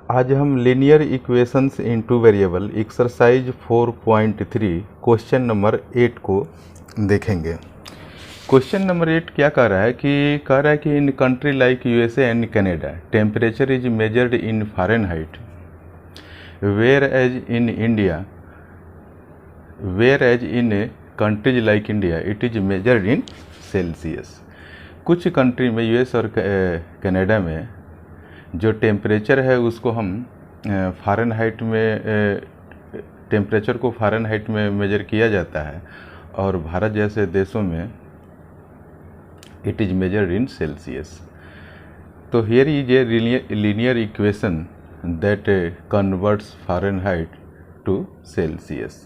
आज हम linear equations in two variable exercise 4.3 question number 8 को देखेंगे। क्वेश्चन नंबर 8 क्या कह रहा है कि in country like USA and Canada temperature is measured in Fahrenheit whereas in countries like India it is measured in Celsius. कुछ country में US और कनाडा में जो टेम्परेचर है उसको हम फ़ारेनहाइट में टेम्परेचर को फ़ारेनहाइट में मेजर किया जाता है और भारत जैसे देशों में it is measured in Celsius. तो here is a linear equation that converts Fahrenheit to Celsius.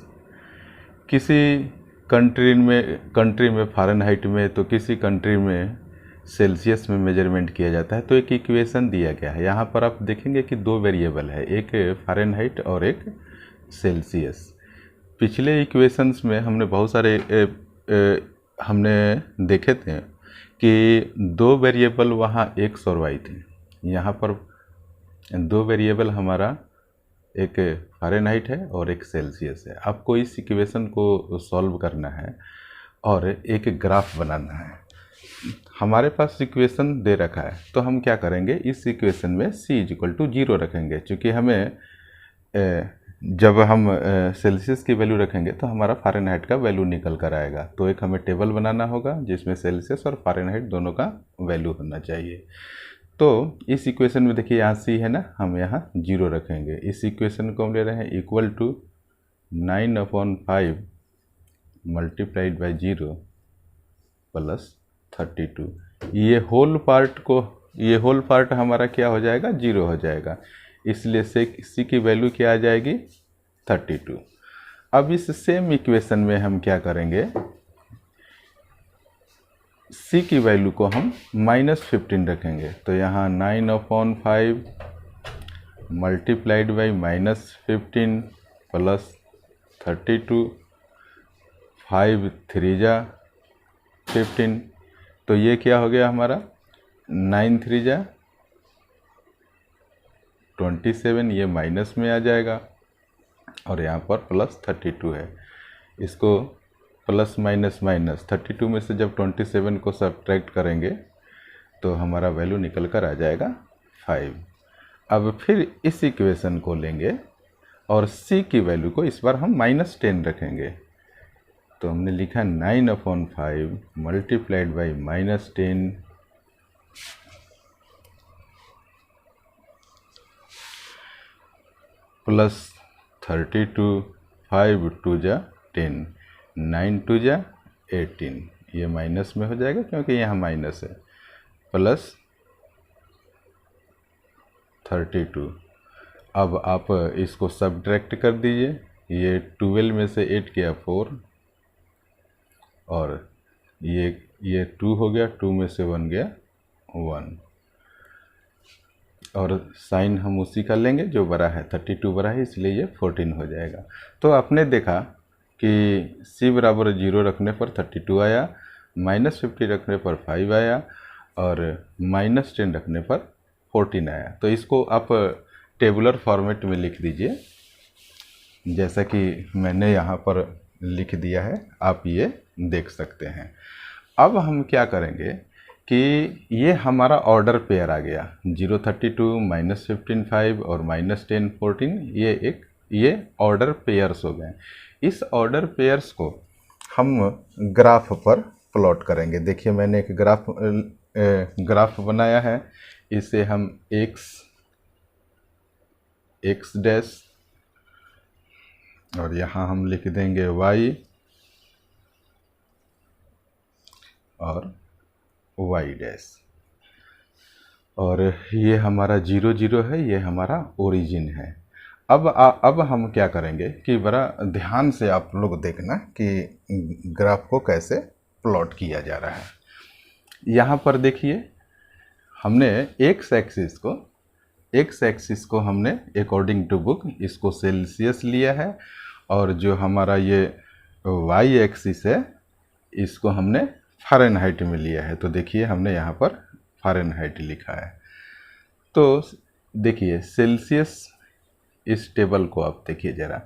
किसी कंट्री में फ़ारेनहाइट में तो किसी कंट्री में सेल्सियस में मेजरमेंट किया जाता है। तो एक इक्वेशन दिया गया है, यहाँ पर आप देखेंगे कि दो वेरिएबल है, एक फ़ारेनहाइट और एक सेल्सियस। पिछले इक्वेशंस में हमने बहुत सारे हमने देखे थे कि दो वेरिएबल वहाँ x और y थे, यहाँ पर दो वेरिएबल हमारा एक फ़ारेनहाइट है और एक सेल्सियस है। आपको इस इक्वेशन को सॉल्व करना है और एक ग्राफ बनाना है। हमारे पास इक्वेशन दे रखा है तो हम क्या करेंगे, इस इक्वेशन में c = 0 रखेंगे, क्योंकि हमें जब हम सेल्सियस की वैल्यू रखेंगे तो हमारा फ़ारेनहाइट का वैल्यू निकल कर आएगा। तो एक हमें टेबल बनाना होगा जिसमें सेल्सियस और फ़ारेनहाइट दोनों का वैल्यू होना चाहिए। तो इस इक्वेशन में देखिए यहाँ c है ना, हम यहाँ 0 रखेंगे। इस इक्वेशन को हम ले रहे हैं equal to 9/5 multiplied by 0 plus 32। ये होल पार्ट हमारा क्या हो जाएगा, 0 हो जाएगा, इसलिए c की वैल्यू क्या आ जाएगी, 32। अब इस सेम इक्वेशन में हम क्या करेंगे, c की वैल्यू को हम -15 रखेंगे। तो यहाँ 9/5 मल्टीप्लाइड बाई -15 प्लस 32, 5 3 जा 15, तो ये क्या हो गया हमारा 9 3 जा 27, ये माइनस में आ जाएगा और यहाँ पर प्लस 32 है। इसको प्लस माइनस 32 में से जब 27 को सब्ट्रैक्ट करेंगे तो हमारा वैल्यू निकल कर आ जाएगा 5। अब फिर इस इक्वेशन को लेंगे और c की वैल्यू को इस बार हम -10 रखेंगे। तो हमने लिखा 9/5 मल्टीप्लाइड बाई -10 प्लस 32, 5 2 जा 10, 9 2 जा 18, ये माइनस में हो जाएगा क्योंकि यहाँ माइनस है, प्लस 32। अब आप इसको सब्ट्रैक्ट कर दीजिए, ये 12 में से 8 गया 4 और ये 2 हो गया, 2 में से 1 गया 1 और साइन हम उसी का लेंगे जो बड़ा है, 32 बड़ा है इसलिए ये 14 हो जाएगा। तो आपने देखा कि c = 0 रखने पर 32 आया, -50 रखने पर 5 आया और -10 रखने पर 14 आया। तो इसको आप टेबुलर फॉर्मेट में लिख दीजिए, जैसा कि मैंने यहाँ पर लिख दिया है, आप ये देख सकते हैं। अब हम क्या करेंगे कि ये हमारा ऑर्डर पेयर आ गया, 0 32 -15 5 और -10 14, ये ऑर्डर पेयर्स हो गए। इस ऑर्डर पेयर्स को हम ग्राफ पर प्लॉट करेंगे। देखिए मैंने एक ग्राफ बनाया है, इसे हम x डैश और यहाँ हम लिख देंगे y और y डैश, और ये हमारा 0 0 है, ये हमारा ओरिजिन है। अब हम क्या करेंगे कि बड़ा ध्यान से आप लोग देखना कि ग्राफ को कैसे प्लॉट किया जा रहा है। यहाँ पर देखिए हमने x एक्सिस को हमने अकॉर्डिंग टू बुक इसको सेल्सियस लिया है और जो हमारा ये y एक्सिस है इसको हमने फ़ारेनहाइट में लिया है। तो देखिए हमने यहाँ पर फ़ारेनहाइट लिखा है। तो देखिए सेल्सियस, इस टेबल को आप देखिए ज़रा,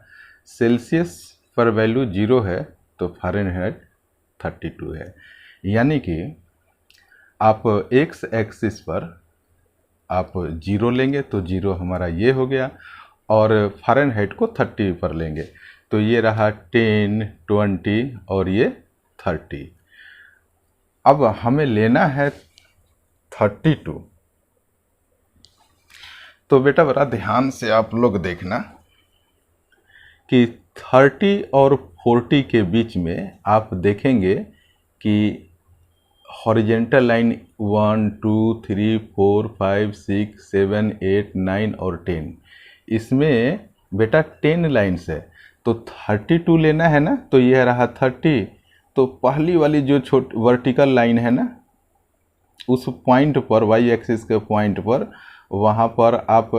सेल्सियस पर वैल्यू 0 है तो फ़ारेनहाइट 32 है। यानी कि आप एक्स एक्सिस पर आप 0 लेंगे तो 0 हमारा ये हो गया, और फ़ारेनहाइट को 30 पर लेंगे तो ये रहा 10, 20 और ये 30। अब हमें लेना है 32। तो बेटा बड़ा ध्यान से आप लोग देखना कि 30 और 40 के बीच में आप देखेंगे कि हॉरिजेंटल लाइन 1, 2, 3, 4, 5, 6, 7, 8, 9 और 10, इसमें बेटा 10 लाइन्स है तो 32 लेना है ना, तो यह रहा 30। तो पहली वाली जो वर्टिकल लाइन है ना, उस पॉइंट पर, वाई एक्सिस के पॉइंट पर, वहाँ पर आप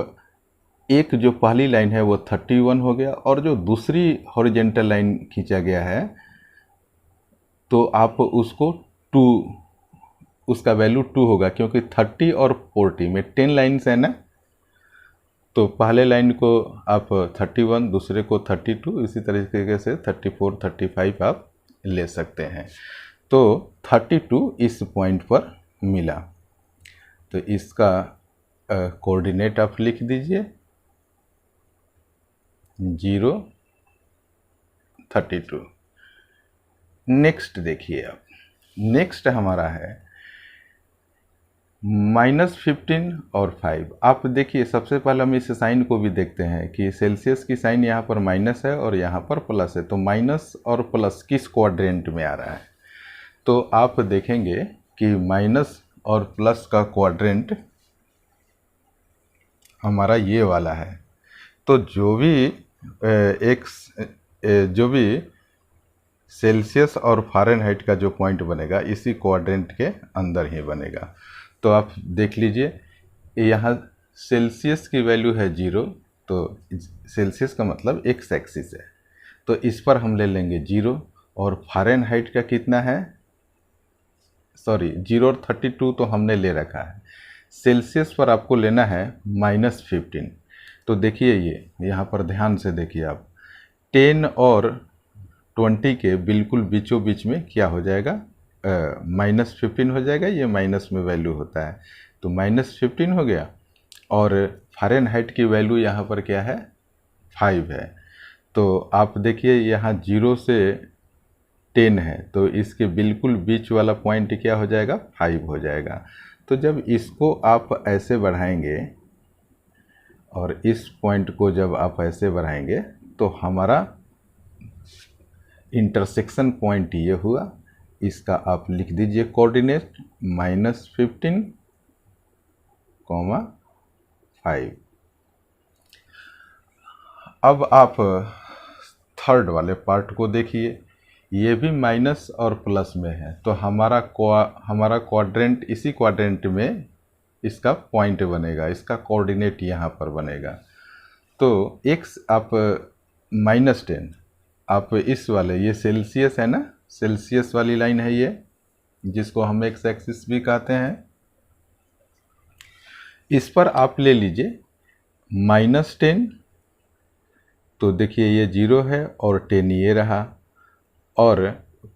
एक जो पहली लाइन है वो 31 हो गया, और जो दूसरी हॉरिजेंटल लाइन खींचा गया है तो आप उसको 2, उसका वैल्यू 2 होगा, क्योंकि 30 और 40 में 10 लाइन्स है ना, तो पहले लाइन को आप 31, दूसरे को 32, इसी तरीके से 34, 35 आप ले सकते हैं। तो 32 इस पॉइंट पर मिला, तो इसका कोऑर्डिनेट आप लिख दीजिए 0, 32। नेक्स्ट देखिए आप, नेक्स्ट हमारा है -15 और 5। आप देखिए सबसे पहले हम इस साइन को भी देखते हैं कि सेल्सियस की साइन यहाँ पर माइनस है और यहाँ पर प्लस है, तो माइनस और प्लस किस क्वाड्रेंट में आ रहा है। तो आप देखेंगे कि माइनस और प्लस का क्वाड्रेंट हमारा ये वाला है। तो जो भी सेल्सियस और फ़ारेनहाइट का जो पॉइंट बनेगा इसी क्वाड्रेंट के अंदर ही बनेगा। तो आप देख लीजिए यहाँ सेल्सियस की वैल्यू है 0, तो सेल्सियस का मतलब एक्स एक्सिस है, तो इस पर हम ले लेंगे 0, और फ़ारेनहाइट का कितना है, सॉरी 0 और 32 तो हमने ले रखा है। सेल्सियस पर आपको लेना है -15। तो देखिए ये यहाँ पर ध्यान से देखिए आप, 10 और 20 के बिल्कुल बीचों बीच में क्या हो जाएगा, -15 हो जाएगा, ये माइनस में वैल्यू होता है, तो -15 हो गया। और फ़ारेनहाइट की वैल्यू यहाँ पर क्या है, 5 है। तो आप देखिए यहाँ 0 से 10 है, तो इसके बिल्कुल बीच वाला पॉइंट क्या हो जाएगा, 5 हो जाएगा। तो जब इसको आप ऐसे बढ़ाएंगे और इस पॉइंट को जब आप ऐसे बढ़ाएंगे तो हमारा इंटरसेक्शन पॉइंट ये हुआ। इसका आप लिख दीजिए कोऑर्डिनेट -15, 5। अब आप थर्ड वाले पार्ट को देखिए, ये भी माइनस और प्लस में है, तो हमारा क्वाड्रेंट, इसी क्वाड्रेंट में इसका पॉइंट बनेगा, इसका कोऑर्डिनेट यहाँ पर बनेगा। तो x आप -10, आप इस वाले, ये सेल्सियस है ना, सेल्सियस वाली लाइन है ये, जिसको हम एक्स एक्सिस भी कहते हैं, इस पर आप ले लीजिए -10। तो देखिए ये 0 है और 10 ये रहा, और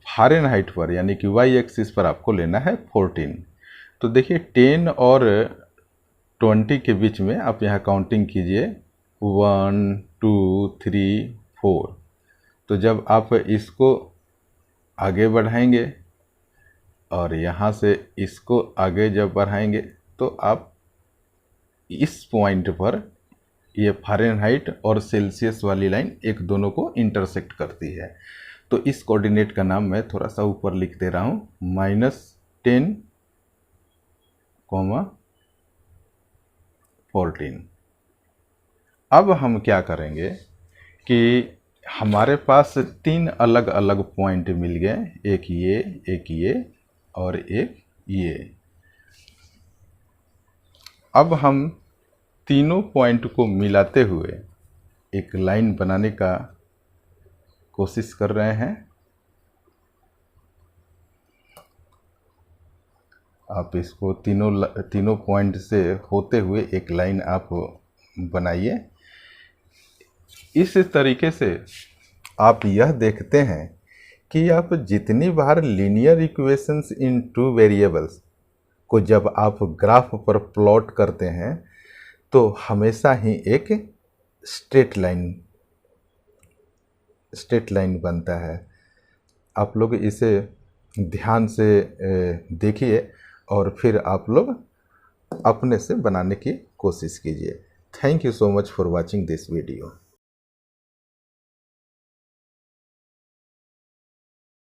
फ़ारेनहाइट पर यानी कि वाई एक्सिस पर आपको लेना है 14। तो देखिए 10 और 20 के बीच में आप यहाँ काउंटिंग कीजिए 1, 2, 3, 4। तो जब आप इसको आगे बढ़ाएंगे और यहाँ से इसको आगे जब बढ़ाएंगे तो आप इस पॉइंट पर, ये फ़ारेनहाइट और सेल्सियस वाली लाइन एक दोनों को इंटरसेक्ट करती है। तो इस कोऑर्डिनेट का नाम मैं थोड़ा सा ऊपर लिख दे रहा हूँ, -10, 14। अब हम क्या करेंगे कि हमारे पास 3 अलग अलग पॉइंट मिल गए, एक ये और एक ये। अब हम तीनों पॉइंट को मिलाते हुए एक लाइन बनाने का कोशिश कर रहे हैं। आप इसको तीनों पॉइंट से होते हुए एक लाइन आप बनाइए। इस तरीके से आप यह देखते हैं कि आप जितनी बार linear equations in two variables को जब आप ग्राफ पर प्लॉट करते हैं तो हमेशा ही एक स्ट्रेट लाइन बनता है। आप लोग इसे ध्यान से देखिए और फिर आप लोग अपने से बनाने की कोशिश कीजिए। Thank you so much for watching this video.